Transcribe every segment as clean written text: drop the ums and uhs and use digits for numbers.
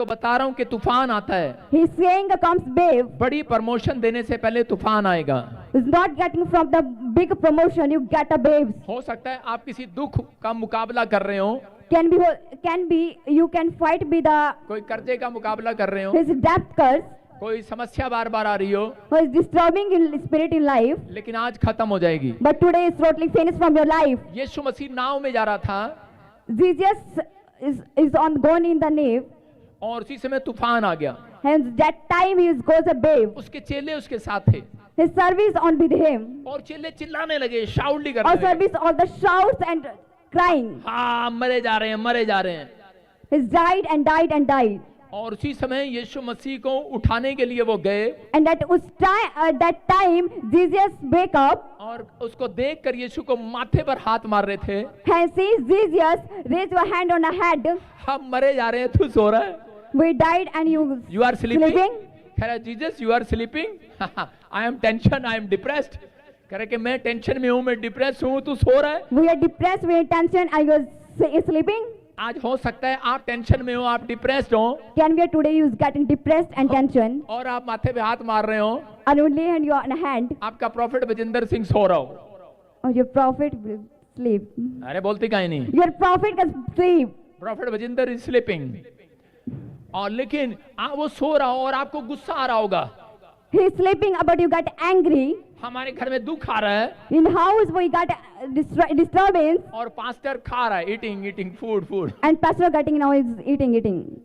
तो बता रहा हूं कि तूफान आता है। He's saying comes wave. बड़ी प्रमोशन देने से पहले तूफान आएगा। Is not getting from the big promotion, you get a waves. हो सकता है आप किसी दुख का मुकाबला कर रहे हो, Can be you can fight with the कोई कर्जे का मुकाबला कर रहे हो, his debt curse, कोई समस्या बार बार आ रही हो, who is disturbing in spirit in life. लेकिन आज खत्म हो जाएगी। But today is totally finished from your life. यीशु मसीह नाव में जा रहा था Jesus is on gone in the nave, और उसी समय तूफान आ गया। and that time he goes a wave. उसके चेले उसके साथ थे His service on with him. और चेले चिल्लाने लगे, शाउटली करने Our लगे, service all the shouts and crying. हाँ मरे जा रहे हैं, मरे जा रहे हैं। He's died and died and died. और उसी समय यीशु मसीह को उठाने के लिए वो गए And that time Jesus wake up और उसको देखकर यीशु को माथे पर हाथ मार रहे थे। and sees Jesus raise your hand on a head. हम मरे जा रहे हैं, तू सो रहा है। We died and You are sleeping? sleeping? कह रहा Jesus you are sleeping? I am tension, I am depressed. कह रहा कि मैं टेंशन में हूँ, मैं डिप्रेस हूँ, तू सो रहा है। We are depressed, we are tension, and you are sleeping. आज हो सकता है आप टेंशन में हो, आप डिप्रेस्ड हो Can we today you is getting depressed and tension और आप माथे पे हाथ मार रहे हो। and only hand you on a hand आपका प्रॉफिट बजिंदर सिंह सो रहा हो। or your prophet will sleep. अरे बोलती काहे नहीं? Your prophet can sleep. Profit Bajinder is sleeping. और लेकिन वो सो रहा हो और आपको गुस्सा आ रहा होगा। He is sleeping but you got angry. हमारे घर में दुख आ रहा है In house we got disturbance और पास्टर खा रहा है, eating food and pastor getting now is eating.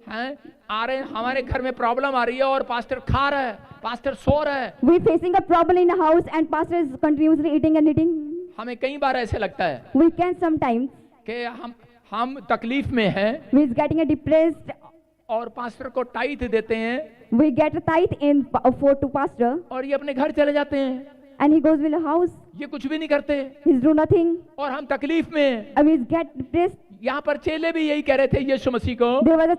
हैं आ रहे हैं, हमारे घर में प्रॉब्लम आ रही है और पास्टर खा रहा है, पास्टर सो रहा है। We facing a problem in the house and pastor is continuously eating and eating. हमें कई बार ऐसे लगता है We can sometimes कि हम तकलीफ में हैं we is getting a depressed. और पास्टर को टाइट देते हैं We get a tithe in for to pastor और ये अपने घर चले जाते हैं, and he goes with a house. ये कुछ भी नहीं करते He's do nothing. और हम तकलीफ में हैं। And we get depressed. यहाँ पर चेले भी यही कह रहे थे यीशु मसीह को, There was a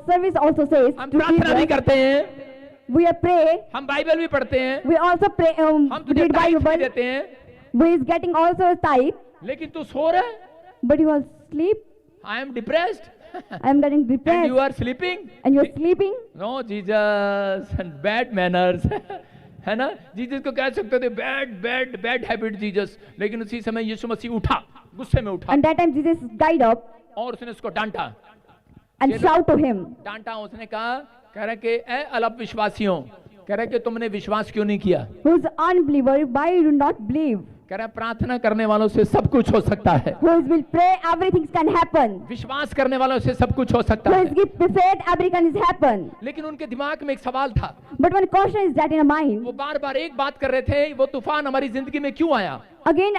service also says हम to प्रार्थना भी Jesus, करते हैं, we are pray. हम बाइबल भी पढ़ते हैं, We also pray. हम तुझे Read टाइट भी Bible. देते हैं, We is getting also a tithe, लेकिन तू सो रहा है। but you are sleep. I am depressed I am getting and depressed you are sleeping. and you are sleeping. No Jesus and bad manners है ना, Jesus को कह सकते थे बैड हैबिट जीसस, लेकिन उसी समय यीशु मसीह उठा, गुस्से में उठा And that time Jesus got up और उसने उसको डांटा। and चलो। shout to him. डांटा, उसने कहा, कह रहा कि ए अल्प विश्वासियों, कह रहा कि तुमने विश्वास क्यों नहीं किया? Who's unbeliever? Why you do not believe? कह रहा प्रार्थना करने वालों से सब कुछ हो सकता है, Who will pray? Everything can happen. विश्वास करने वालों से सब कुछ हो सकता Who है। is give faith? Everything is happen. लेकिन उनके दिमाग में एक सवाल था, But one question is that in a mind. वो बार बार एक बात कर रहे थे, वो तूफान हमारी जिंदगी में क्यों आया? Again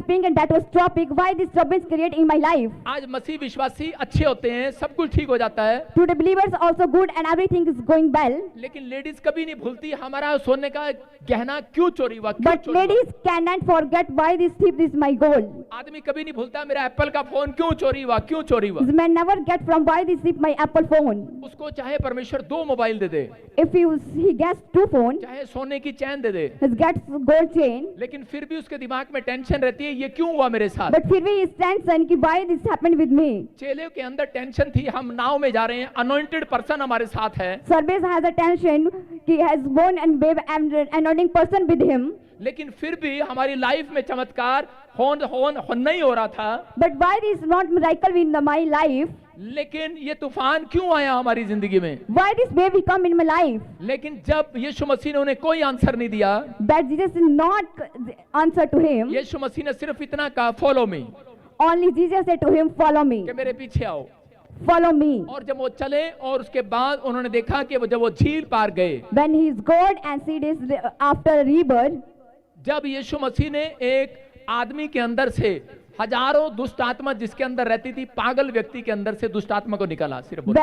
speaking and that was topic. Why this disturbance create in my life? आज मसीह विश्वासी अच्छे होते हैं, सब कुछ ठीक हो जाता है, Today believers also good and everything is going well. लेकिन लेडीज कभी नहीं भूलती हमारा सोने का गहना क्यों चोरी हुआ, क्यों But चोरी हुआ? ladies cannot forget why this thief is my goal. आदमी कभी नहीं भूलता मेरा एप्पल का फोन क्यों चोरी हुआ, क्यों चोरी हुआ? This man never get from why this thief my Apple phone. उसको चाहे परमेश्वर 2 mobile they they, If he gets 2 phone, चाहे सोने की चैन दे दे, he gets gold chain. लेकिन फिर भी उसके दिमाग में टेंशन रहती है, ये क्यों हुआ मेरे साथ? But फिर भी is tension कि why this happened with me. चेले के अंदर टेंशन थी, हम नाव में जा रहे हैं, अनॉइंटेड पर्सन हमारे साथ है, Service has a tension कि has born and babe and anointing person with him. लेकिन फिर भी हमारी लाइफ में चमत्कार नहीं हो रहा था। But why this not miracle in my life? लेकिन ये तूफान क्यों आया हमारी जिंदगी में? Why this baby come in my life? लेकिन जब यीशु मसीह ने उन्हें कोई आंसर नहीं दिया, That Jesus did not answer to him. यीशु मसीह ने सिर्फ इतना कहा, follow me, Only Jesus said to him, follow me. कि मेरे पीछे आओ। Follow me. और जब वो चले और उसके बाद उन्होंने देखा कि जब वो झील पार गए, When he is God and see this after rebirth, जब यीशु मसीह ने एक आदमी के अंदर से हजारों दुष्ट आत्मा जिसके अंदर रहती थी, पागल व्यक्ति के अंदर से दुष्ट आत्मा को निकाला, सिर्फ बोलो।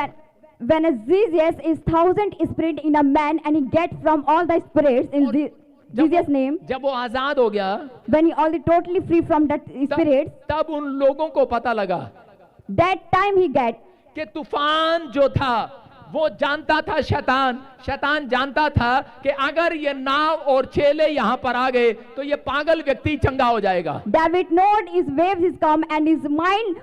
when a Jesus is 1,000 spirit in a man and he get from all the spirits in Jesus name, जब वो आजाद हो गया, when he already totally free from that spirit, तब उन लोगों को पता लगा that time he get कि तूफान जो था वो जानता था, शैतान जानता था कि अगर ये नाव और चेले यहाँ पर आ गए तो ये पागल व्यक्ति चंगा हो जाएगा। David knows his waves is come and his mind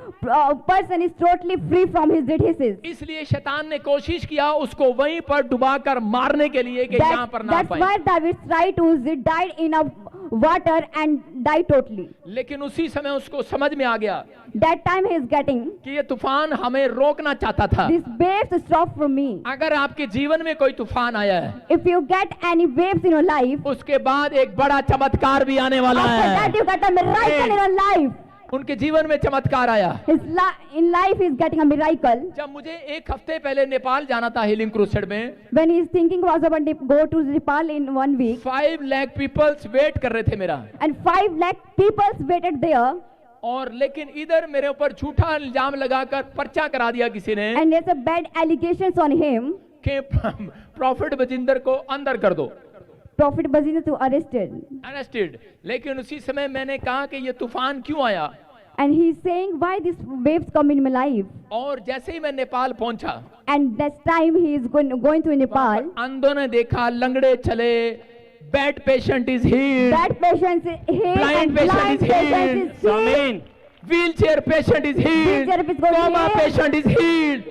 person is totally free from his diseases. इसलिए शैतान ने कोशिश किया उसको वहीं पर डुबाकर मारने के लिए कि यहाँ पर ना That's पाए। why David tried to died in a water and died totally. लेकिन उसी समय उसको समझ में आ गया That time he is getting कि ये तूफान हमें रोकना चाहता था। this waves to stop from me. अगर आपके जीवन में कोई तूफान आया है, If you get any waves in your life, उसके बाद एक बड़ा चमत्कार भी आने वाला after है। that you get a miracle in your life. उनके जीवन में चमत्कार आया। In life he is getting a miracle. जब मुझे एक हफ्ते पहले नेपाल जाना था हीलिंग क्रूसेड में, When he is thinking was about to go to Nepal in 1 week, 5 lakh peoples wait कर रहे थे मेरा। and 5 lakh people waited there, और लेकिन इधर मेरे ऊपर झूठा इल्जाम लगाकर पर्चा करा दिया किसी ने and there's a bad allegations on him. कि प्रॉफिट बजिंदर को अंदर कर दो, Prophet Bazinda to अरेस्टेड। लेकिन उसी समय मैंने कहा कि ये तूफान क्यों आया, and he's saying why these waves come in my life. और जैसे ही मैं नेपाल पहुंचा, And next time he is going to Nepal, अंधों ने देखा, लंगड़े चले, bed patient is healed, that patient is healed, Blind and patient blind is patient healed. is healed. आमीन। Wheelchair patient is healed, Wheelchair is going coma healed. Patient is healed,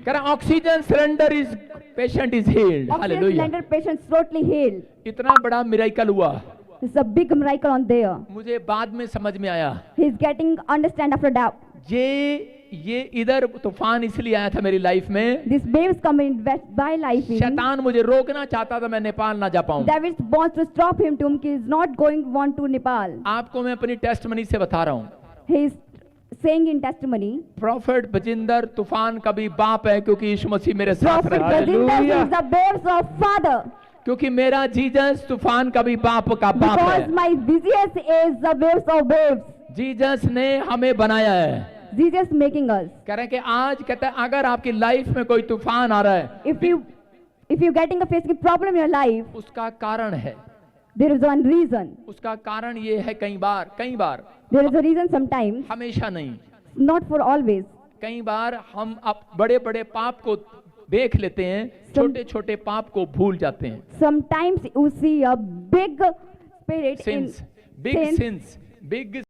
कह रहा oxygen cylinder is patient is healed. Oxygen hallelujah. cylinder patients totally healed. इतना बड़ा miracle हुआ, It's a big miracle on there. मुझे बाद में समझ में आया He's getting understand after that. ये इधर तूफान इसलिए आया था मेरी लाइफ में। These waves come in by life. In. शैतान मुझे रोकना चाहता था मैं नेपाल ना जा पाऊं। David wants to stop him to he is not want to Nepal. आपको मैं अपनी टेस्टमनी से बता रहा हूं, He is saying in testimony. Profit Bajinder तूफान का भी बाप है, क्योंकि यीशु मसीह मेरे साथ Prophet रहता है। Bazinda is the waves of Father. क्योंकि मेरा जीसस तूफान का भी बाप का बाप Because है। my Jesus is the waves of waves. Jesus ने हमें बनाया है। Jesus making us. कह रहे हैं कि आज कहता है अगर आपकी लाइफ में कोई तूफान आ रहा है, If you getting a facing problem in your life, उसका कारण है, there is one reason. उसका कारण ये है कई बार There is a reason sometimes, हमेशा नहीं, not for always. कई बार हम अब बड़े बड़े पाप को देख लेते हैं, छोटे छोटे पाप को भूल जाते हैं। Sometimes you see a big spirit since, in big sins. Since, big